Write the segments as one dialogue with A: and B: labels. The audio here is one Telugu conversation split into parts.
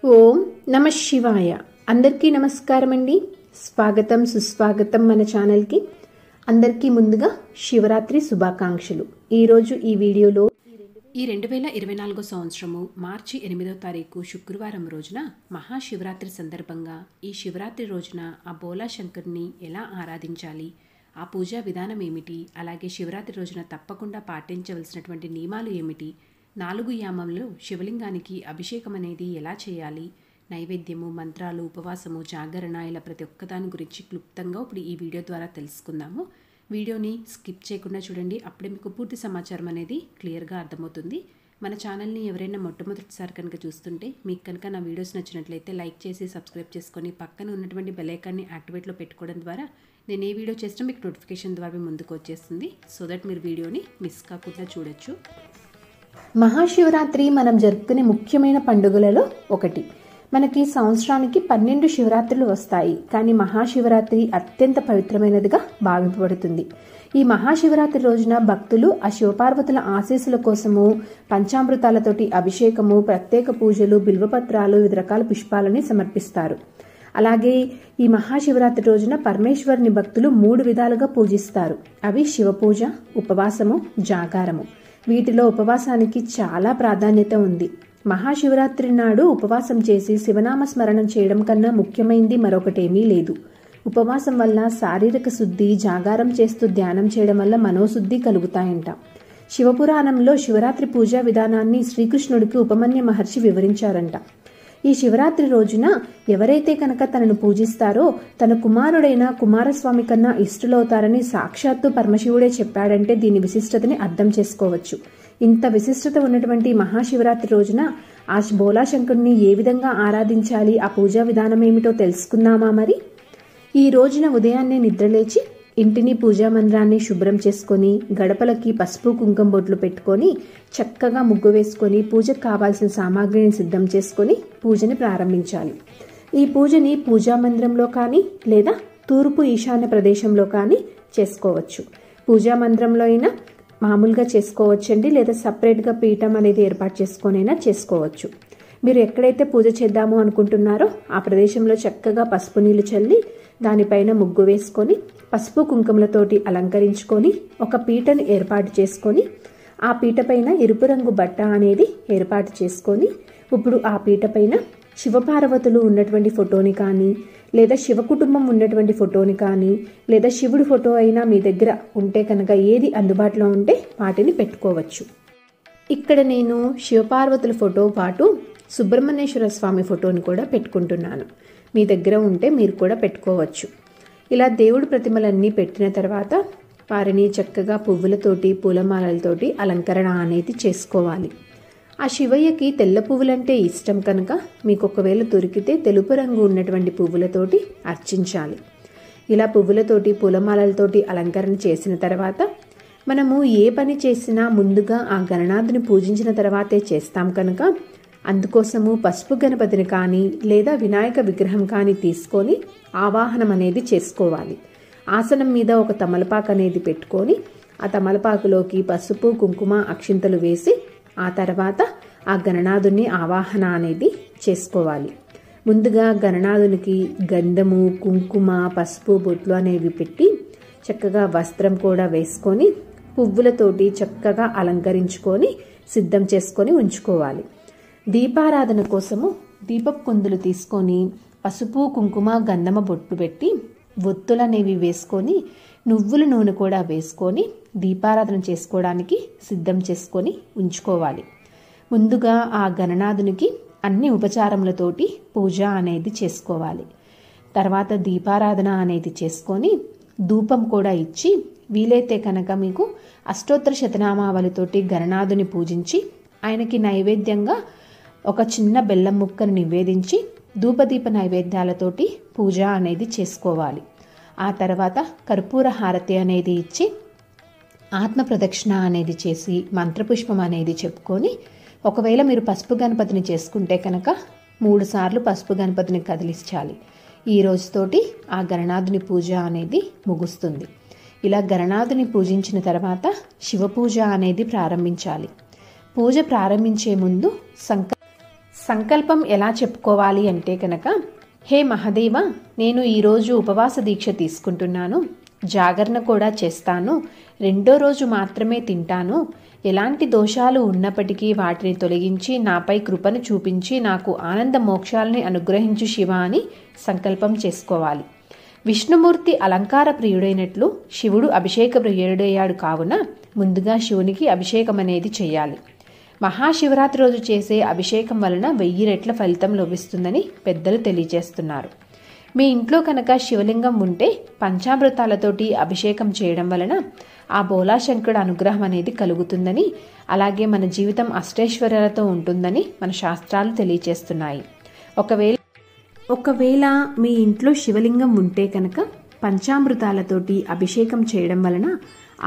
A: ఓం నమ శివాయ. అందరికీ నమస్కారం అండి. స్వాగతం సుస్వాగతం మన ఛానల్కి. అందరికీ ముందుగా శివరాత్రి శుభాకాంక్షలు. ఈరోజు ఈ వీడియోలో
B: ఈ 2024 సంవత్సరము మార్చి 8వ తారీఖు శుక్రవారం రోజున మహాశివరాత్రి సందర్భంగా ఈ శివరాత్రి రోజున ఆ బోలా శంకర్ని ఎలా ఆరాధించాలి, ఆ పూజా విధానం ఏమిటి, అలాగే శివరాత్రి రోజున తప్పకుండా పాటించవలసినటువంటి నియమాలు ఏమిటి, 4 యామంలో శివలింగానికి అభిషేకం అనేది ఎలా చేయాలి, నైవేద్యము, మంత్రాలు, ఉపవాసము, జాగరణ, ఇలా ప్రతి ఒక్కదాని గురించి క్లుప్తంగా ఇప్పుడు ఈ వీడియో ద్వారా తెలుసుకుందాము. వీడియోని స్కిప్ చేయకుండా చూడండి, అప్పుడే మీకు పూర్తి సమాచారం అనేది క్లియర్గా అర్థమవుతుంది. మన ఛానల్ని ఎవరైనా మొట్టమొదటిసారి కనుక చూస్తుంటే మీకు కనుక నా వీడియోస్ నచ్చినట్లయితే లైక్ చేసి సబ్స్క్రైబ్ చేసుకొని పక్కన ఉన్నటువంటి బెల్ ఐకాన్ని యాక్టివేట్లో పెట్టుకోవడం ద్వారా నేను ఏ వీడియో చేసినా మీకు నోటిఫికేషన్ ద్వారా ముందుకు వచ్చేస్తుంది. సో దట్ మీరు వీడియోని మిస్ కాకుండా చూడొచ్చు.
A: మహాశివరాత్రి మనం జరుపుకునే ముఖ్యమైన పండుగలలో ఒకటి. మనకి సంవత్సరానికి 12 శివరాత్రులు వస్తాయి, కానీ మహాశివరాత్రి అత్యంత పవిత్రమైనదిగా భావింపబడుతుంది. ఈ మహాశివరాత్రి రోజున భక్తులు ఆ శివపార్వతుల ఆశీస్సుల కోసము పంచామృతాలతోటి అభిషేకము, ప్రత్యేక పూజలు, బిల్వపత్రాలు, వివిధ రకాల పుష్పాలని సమర్పిస్తారు. అలాగే ఈ మహాశివరాత్రి రోజున పరమేశ్వరుని భక్తులు 3 విధాలుగా పూజిస్తారు. అవి శివపూజ, ఉపవాసము, జాగారము. వీటిలో ఉపవాసానికి చాలా ప్రాధాన్యత ఉంది. మహాశివరాత్రి నాడు ఉపవాసం చేసి శివనామ స్మరణం చేయడం కన్నా ముఖ్యమైనది మరొకటేమీ లేదు. ఉపవాసం వల్ల శారీరక శుద్ధి, జాగారం చేస్తూ ధ్యానం చేయడం వల్ల మనోశుద్ధి కలుగుతాయంట. శివపురాణంలో శివరాత్రి పూజా విధానాన్ని శ్రీకృష్ణుడికి ఉపమన్య మహర్షి వివరించారంట. ఈ శివరాత్రి రోజున ఎవరైతే కనుక తనను పూజిస్తారో తన కుమారుడైన కుమారస్వామి కన్నా ఇష్టలవుతారని సాక్షాత్తు పరమశివుడే చెప్పాడంటే దీని విశిష్టతని అర్థం చేసుకోవచ్చు. ఇంత విశిష్టత ఉన్నటువంటి మహాశివరాత్రి రోజున ఆ బోలాశంకరుని ఏ విధంగా ఆరాధించాలి, ఆ పూజా విధానం ఏమిటో తెలుసుకుందామా మరి? ఈ రోజున ఉదయాన్నే నిద్రలేచి ఇంటిని, పూజా మందిరాన్ని శుభ్రం చేసుకొని గడపలకి పసుపు కుంకుమ బొట్లు పెట్టుకొని చక్కగా ముగ్గు వేసుకొని పూజకు కావాల్సిన సామాగ్రిని సిద్ధం చేసుకొని పూజని ప్రారంభించాలి. ఈ పూజని పూజా మందిరంలో కానీ లేదా తూర్పు ఈశాన్య ప్రదేశంలో కానీ చేసుకోవచ్చు. పూజా మందిరంలో అయినా మామూలుగా చేసుకోవచ్చండి, లేదా సపరేట్గా పీఠం అనేది ఏర్పాటు చేసుకొనైనా చేసుకోవచ్చు. మీరు ఎక్కడైతే పూజ చేద్దాము అనుకుంటున్నారో ఆ ప్రదేశంలో చక్కగా పసుపు నీళ్లు చల్లి దానిపైన ముగ్గు వేసుకొని పసుపు కుంకుమలతోటి అలంకరించుకొని ఒక పీటను ఏర్పాటు చేసుకొని ఆ పీట పైన ఎరుపు రంగు బట్ట అనేది ఏర్పాటు చేసుకొని ఇప్పుడు ఆ పీట పైన శివపార్వతులు ఉన్నటువంటి ఫోటోని కానీ లేదా శివ కుటుంబం ఉన్నటువంటి ఫోటోని కానీ లేదా శివుడి ఫోటో అయినా మీ దగ్గర ఉంటే కనుక ఏది అందుబాటులో ఉంటే వాటిని పెట్టుకోవచ్చు. ఇక్కడ నేను శివపార్వతుల ఫోటో పాటు సుబ్రహ్మణ్యేశ్వర స్వామి ఫోటోని కూడా పెట్టుకుంటున్నాను. మీ దగ్గర ఉంటే మీరు కూడా పెట్టుకోవచ్చు. ఇలా దేవుడి ప్రతిమలన్నీ పెట్టిన తర్వాత వారిని చక్కగా పువ్వులతోటి, పూలమాలలతోటి అలంకరణ అనేది చేసుకోవాలి. ఆ శివయ్యకి తెల్ల పువ్వులంటే ఇష్టం కనుక మీకు ఒకవేళ దొరికితే తెలుపు రంగు ఉన్నటువంటి పువ్వులతోటి అర్చించాలి. ఇలా పువ్వులతోటి, పూలమాలలతోటి అలంకరణ చేసిన తర్వాత మనము ఏ పని చేసినా ముందుగా ఆ గణనాథుని పూజించిన తర్వాతే చేస్తాం కనుక అందుకోసము పసుపు గణపతిని కానీ లేదా వినాయక విగ్రహం కానీ తీసుకొని ఆవాహనం అనేది చేసుకోవాలి. ఆసనం మీద ఒక తమలపాకు అనేది పెట్టుకొని ఆ తమలపాకులోకి పసుపు, కుంకుమ, అక్షింతలు వేసి ఆ తర్వాత ఆ గణనాథుని ఆవాహన అనేది చేసుకోవాలి. ముందుగా గణనాథునికి గంధము, కుంకుమ, పసుపు బొట్లు అనేవి పెట్టి చక్కగా వస్త్రం కూడా వేసుకొని పువ్వులతోటి చక్కగా అలంకరించుకొని సిద్ధం చేసుకొని ఉంచుకోవాలి. దీపారాధన కోసము దీపపు కుందులు తీసుకొని పసుపు, కుంకుమ, గంధమ బొట్టు పెట్టి ఒత్తులు అనేవి వేసుకొని నువ్వుల నూనె కూడా వేసుకొని దీపారాధన చేసుకోవడానికి సిద్ధం చేసుకొని ఉంచుకోవాలి. ముందుగా ఆ గణనాథునికి అన్ని ఉపచారములతోటి పూజ అనేది చేసుకోవాలి. తర్వాత దీపారాధన అనేది చేసుకొని ధూపం కూడా ఇచ్చి వీలైతే కనుక మీకు అష్టోత్తర శతనామావళితోటి గణనాథుని పూజించి ఆయనకి నైవేద్యంగా ఒక చిన్న బెల్లం ముక్కను నివేదించి ధూపదీప నైవేద్యాలతోటి పూజ అనేది చేసుకోవాలి. ఆ తర్వాత కర్పూర హారతి అనేది ఇచ్చి ఆత్మ ప్రదక్షిణ అనేది చేసి మంత్రపుష్పం అనేది చెప్పుకొని ఒకవేళ మీరు పసుపు గణపతిని చేసుకుంటే కనుక 3 సార్లు పసుపు గణపతిని కదిలించాలి. ఈ రోజుతోటి ఆ గణనాథుని పూజ అనేది ముగుస్తుంది. ఇలా గణనాథుని పూజించిన తర్వాత శివ పూజ అనేది ప్రారంభించాలి. పూజ ప్రారంభించే ముందు సంకల్పం ఎలా చెప్పుకోవాలి అంటే కనుక, హే మహాదేవ, నేను ఈరోజు ఉపవాస దీక్ష తీసుకుంటున్నాను, జాగరణ కూడా చేస్తాను, 2వ రోజు మాత్రమే తింటాను, ఎలాంటి దోషాలు ఉన్నప్పటికీ వాటిని తొలగించి నాపై కృపను చూపించి నాకు ఆనంద మోక్షాలని అనుగ్రహించు శివ అని సంకల్పం చేసుకోవాలి. విష్ణుమూర్తి అలంకార ప్రియుడైనట్లు శివుడు అభిషేక ప్రియుడయ్యాడు కావున ముందుగా శివునికి అభిషేకం అనేది చేయాలి. మహాశివరాత్రి రోజు చేసే అభిషేకం వలన 1000 రెట్ల ఫలితం లభిస్తుందని పెద్దలు తెలియజేస్తున్నారు. మీ ఇంట్లో కనుక శివలింగం ఉంటే పంచామృతాలతోటి అభిషేకం చేయడం వలన ఆ బోలాశంకరుడు అనుగ్రహం అనేది కలుగుతుందని, అలాగే మన జీవితం అష్టైశ్వర్యాలతో ఉంటుందని మన శాస్త్రాలు తెలియజేస్తున్నాయి. ఒకవేళ మీ ఇంట్లో శివలింగం ఉంటే కనుక పంచామృతాలతోటి అభిషేకం చేయడం వలన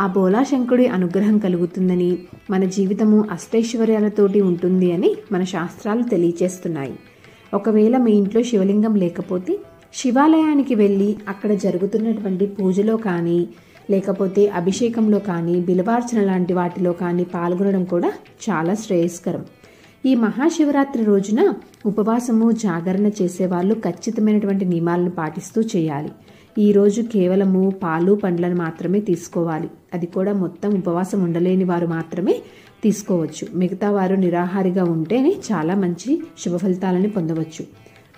A: ఆ బోలాశంకరుడి అనుగ్రహం కలుగుతుందని, మన జీవితము అష్టైశ్వర్యాలతోటి ఉంటుంది అని మన శాస్త్రాలు తెలియజేస్తున్నాయి. ఒకవేళ మీ ఇంట్లో శివలింగం లేకపోతే శివాలయానికి వెళ్ళి అక్కడ జరుగుతున్నటువంటి పూజలో కానీ, లేకపోతే అభిషేకంలో కానీ, బిల్వార్చన లాంటి వాటిలో కానీ పాల్గొనడం కూడా చాలా శ్రేయస్కరం. ఈ మహాశివరాత్రి రోజున ఉపవాసము, జాగరణ చేసేవాళ్ళు ఖచ్చితమైనటువంటి నియమాలను పాటిస్తూ చేయాలి. ఈరోజు కేవలము పాలు పండ్లను మాత్రమే తీసుకోవాలి. అది కూడా మొత్తం ఉపవాసం ఉండలేని వారు మాత్రమే తీసుకోవచ్చు. మిగతా వారు నిరాహారిగా ఉంటేనే చాలా మంచి శుభ ఫలితాలని పొందవచ్చు.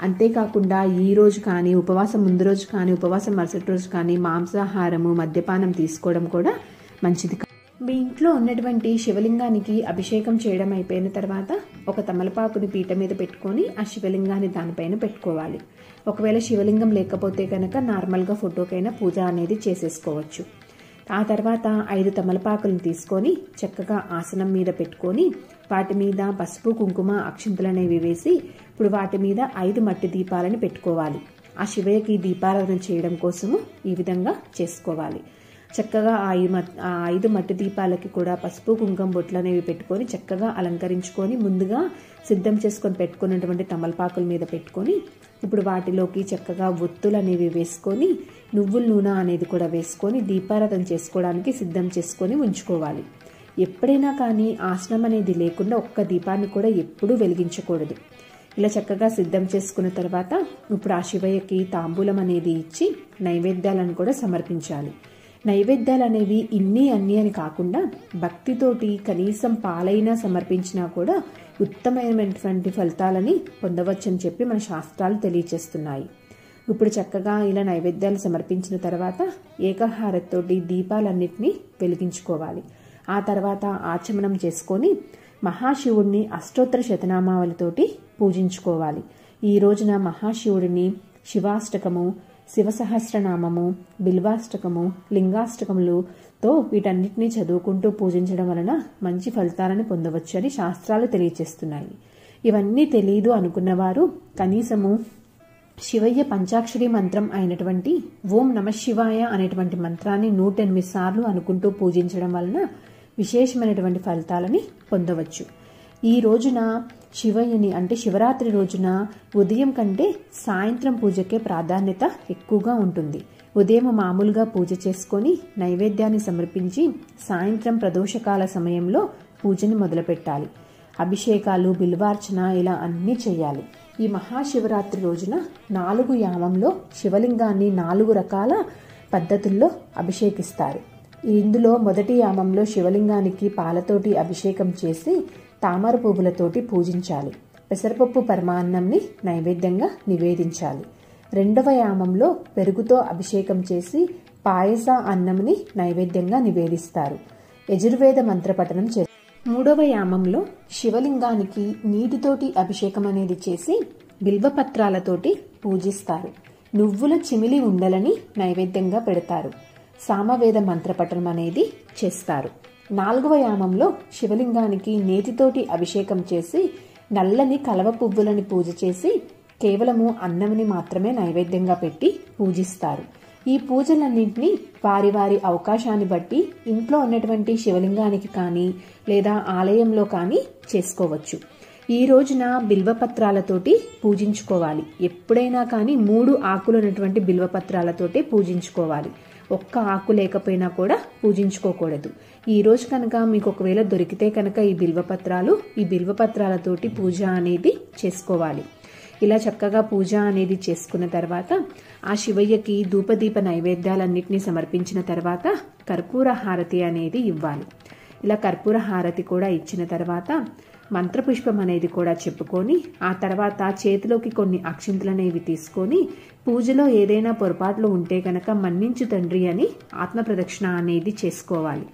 A: అంతేకాకుండా ఈ రోజు కానీ, ఉపవాసం ముందు రోజు కానీ, ఉపవాసం మరుసటి రోజు కానీ మాంసాహారము, మద్యపానం తీసుకోవడం కూడా మంచిది. మీ ఇంట్లో ఉన్నటువంటి శివలింగానికి అభిషేకం చేయడం అయిపోయిన తర్వాత ఒక తమలపాకుని పీట మీద పెట్టుకొని ఆ శివలింగాన్ని దానిపైన పెట్టుకోవాలి. ఒకవేళ శివలింగం లేకపోతే కనుక నార్మల్గా ఫోటోకైనా పూజ అనేది చేసేసుకోవచ్చు. ఆ తర్వాత 5 తమలపాకులను తీసుకొని చక్కగా ఆసనం మీద పెట్టుకొని వాటి మీద పసుపు, కుంకుమ, అక్షింతలు అనేవి వేసి ఇప్పుడు వాటి మీద 5 మట్టి దీపాలను పెట్టుకోవాలి. ఆ శివయ్యకి దీపారాధన చేయడం కోసము ఈ విధంగా చేసుకోవాలి. చక్కగా ఆ 5 మట్టి దీపాలకి కూడా పసుపు, కుంకుమ బొట్లు అనేవి పెట్టుకొని చక్కగా అలంకరించుకొని ముందుగా సిద్ధం చేసుకొని పెట్టుకున్నటువంటి తమలపాకుల మీద పెట్టుకొని ఇప్పుడు వాటిలోకి చక్కగా ఒత్తులు అనేవి వేసుకొని నువ్వుల నూనె అనేది కూడా వేసుకొని దీపారాధన చేసుకోవడానికి సిద్ధం చేసుకొని ఉంచుకోవాలి. ఎప్పుడైనా కానీ ఆసనం అనేది లేకుండా ఒక్క దీపాన్ని కూడా ఎప్పుడూ వెలిగించకూడదు. ఇలా చక్కగా సిద్ధం చేసుకున్న తర్వాత ఇప్పుడు ఆ శివయ్యకి తాంబూలం అనేది ఇచ్చి నైవేద్యాలను కూడా సమర్పించాలి. నైవేద్యాలు అనేవి అన్నీ అని కాకుండా భక్తితోటి కనీసం పాలైనా సమర్పించినా కూడా ఉత్తమమైనటువంటి ఫలితాలని పొందవచ్చని చెప్పి మన శాస్త్రాలు తెలియజేస్తున్నాయి. ఇప్పుడు చక్కగా ఇలా నైవేద్యాలు సమర్పించిన తర్వాత ఏకహారతోటి దీపాలన్నిటినీ వెలిగించుకోవాలి. ఆ తర్వాత ఆచమనం చేసుకొని మహాశివుడిని అష్టోత్తర శతనామావళితోటి పూజించుకోవాలి. ఈ రోజున మహాశివుడిని శివాష్టకము, శివసహస్రనామము, బిల్వాష్టకము, లింగాష్టకములతో వీటన్నిటినీ చదువుకుంటూ పూజించడం వలన మంచి ఫలితాలను పొందవచ్చు అని శాస్త్రాలు తెలియజేస్తున్నాయి. ఇవన్నీ తెలియదు అనుకున్నవారు కనీసము శివయ్య పంచాక్షరి మంత్రం అయినటువంటి ఓం నమః శివాయ అనేటువంటి మంత్రాన్ని 108 సార్లు అనుకుంటూ పూజించడం వలన విశేషమైనటువంటి ఫలితాలని పొందవచ్చు. ఈ రోజున శివయ్యని అంటే శివరాత్రి రోజున ఉదయం కంటే సాయంత్రం పూజకే ప్రాధాన్యత ఎక్కువగా ఉంటుంది. ఉదయం మామూలుగా పూజ చేసుకొని నైవేద్యాన్ని సమర్పించి సాయంత్రం ప్రదోషకాల సమయంలో పూజని మొదలుపెట్టాలి. అభిషేకాలు, బిల్వార్చన ఇలా అన్నీ చేయాలి. ఈ మహాశివరాత్రి రోజున 4 యామంలో శివలింగాన్ని 4 రకాల పద్ధతుల్లో అభిషేకిస్తారు. ఇందులో మొదటి యామంలో శివలింగానికి పాలతోటి అభిషేకం చేసి తామర పువ్వులతోటి పూజించాలి. పెసరపప్పు పరమాన్నంని నైవేద్యంగా నివేదించాలి. 2వ యామంలో పెరుగుతో అభిషేకం చేసి పాయస అన్నంని నైవేద్యంగా నివేదిస్తారు. యజుర్వేద మంత్రపఠనం చేస్తారు. 3వ యామంలో శివలింగానికి నీటితోటి అభిషేకం అనేది చేసి బిల్వపత్రాలతోటి పూజిస్తారు. నువ్వుల చిమిలి ఉండలని నైవేద్యంగా పెడతారు. సామవేద మంత్రపఠనం అనేది చేస్తారు. 4వ యామంలో శివలింగానికి నేతితోటి అభిషేకం చేసి నల్లని కలవ పువ్వులని పూజ చేసి కేవలము అన్నంని మాత్రమే నైవేద్యంగా పెట్టి పూజిస్తారు. ఈ పూజలన్నింటినీ వారి వారి అవకాశాన్ని బట్టి ఇంట్లో ఉన్నటువంటి శివలింగానికి కానీ లేదా ఆలయంలో కానీ చేసుకోవచ్చు. ఈ రోజున బిల్వపత్రాలతోటి పూజించుకోవాలి. ఎప్పుడైనా కానీ 3 ఆకులు ఉన్నటువంటి బిల్వపత్రాలతోటి పూజించుకోవాలి. ఒక్క ఆకు లేకపోయినా కూడా పూజించుకోకూడదు. ఈ రోజు కనుక మీకు ఒకవేళ దొరికితే కనుక ఈ బిల్వపత్రాలతోటి పూజ అనేది చేసుకోవాలి. ఇలా చక్కగా పూజ అనేది చేసుకున్న తర్వాత ఆ శివయ్యకి ధూపదీప నైవేద్యాలన్నింటినీ సమర్పించిన తర్వాత కర్పూర హారతి అనేది ఇవ్వాలి. ఇలా కర్పూర హారతి కూడా ఇచ్చిన తర్వాత మంత్రపుష్పం అనేది కూడా చెప్పుకొని ఆ తర్వాత చేతిలోకి కొన్ని అక్షింతలు అనేవి తీసుకొని పూజలో ఏదైనా పొరపాట్లు ఉంటే కనుక మన్నించు తండ్రి అని ఆత్మ ప్రదక్షిణ అనేది చేసుకోవాలి.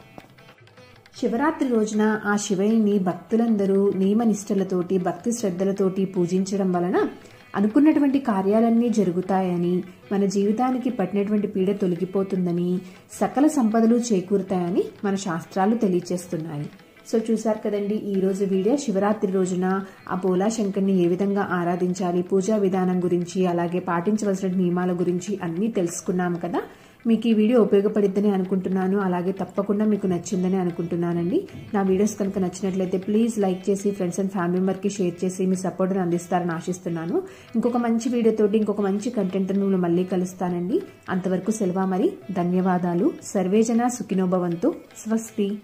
A: శివరాత్రి రోజున ఆ శివయ్యని భక్తులందరూ నియమనిష్టలతోటి భక్తి శ్రద్ధలతోటి పూజించడం వలన అనుకున్నటువంటి కార్యాలన్నీ జరుగుతాయని, మన జీవితానికి పట్టినటువంటి పీడ తొలగిపోతుందని, సకల సంపదలు చేకూరుతాయని మన శాస్త్రాలు తెలియచేస్తున్నాయి. సో చూసారు కదండి ఈ రోజు వీడియో. శివరాత్రి రోజున ఆ బోలా శంకర్ని ఏ విధంగా ఆరాధించాలి, పూజా విధానం గురించి, అలాగే పాటించవలసిన నియమాల గురించి అన్నీ తెలుసుకున్నాము కదా. మీకు ఈ వీడియో ఉపయోగపడిద్దని అనుకుంటున్నాను. అలాగే తప్పకుండా మీకు నచ్చిందని అనుకుంటున్నానండి. నా వీడియోస్ కనుక నచ్చినట్లయితే ప్లీజ్ లైక్ చేసి ఫ్రెండ్స్ అండ్ ఫ్యామిలీ మెంబర్కి షేర్ చేసి మీ సపోర్ట్ని అందిస్తారని ఆశిస్తున్నాను. ఇంకొక మంచి వీడియోతోటి ఇంకొక మంచి కంటెంట్ మళ్ళీ కలుస్తానండి. అంతవరకు సెలవు మరి. ధన్యవాదాలు. సర్వేజన సుఖినో భవంతు. స్వస్తి.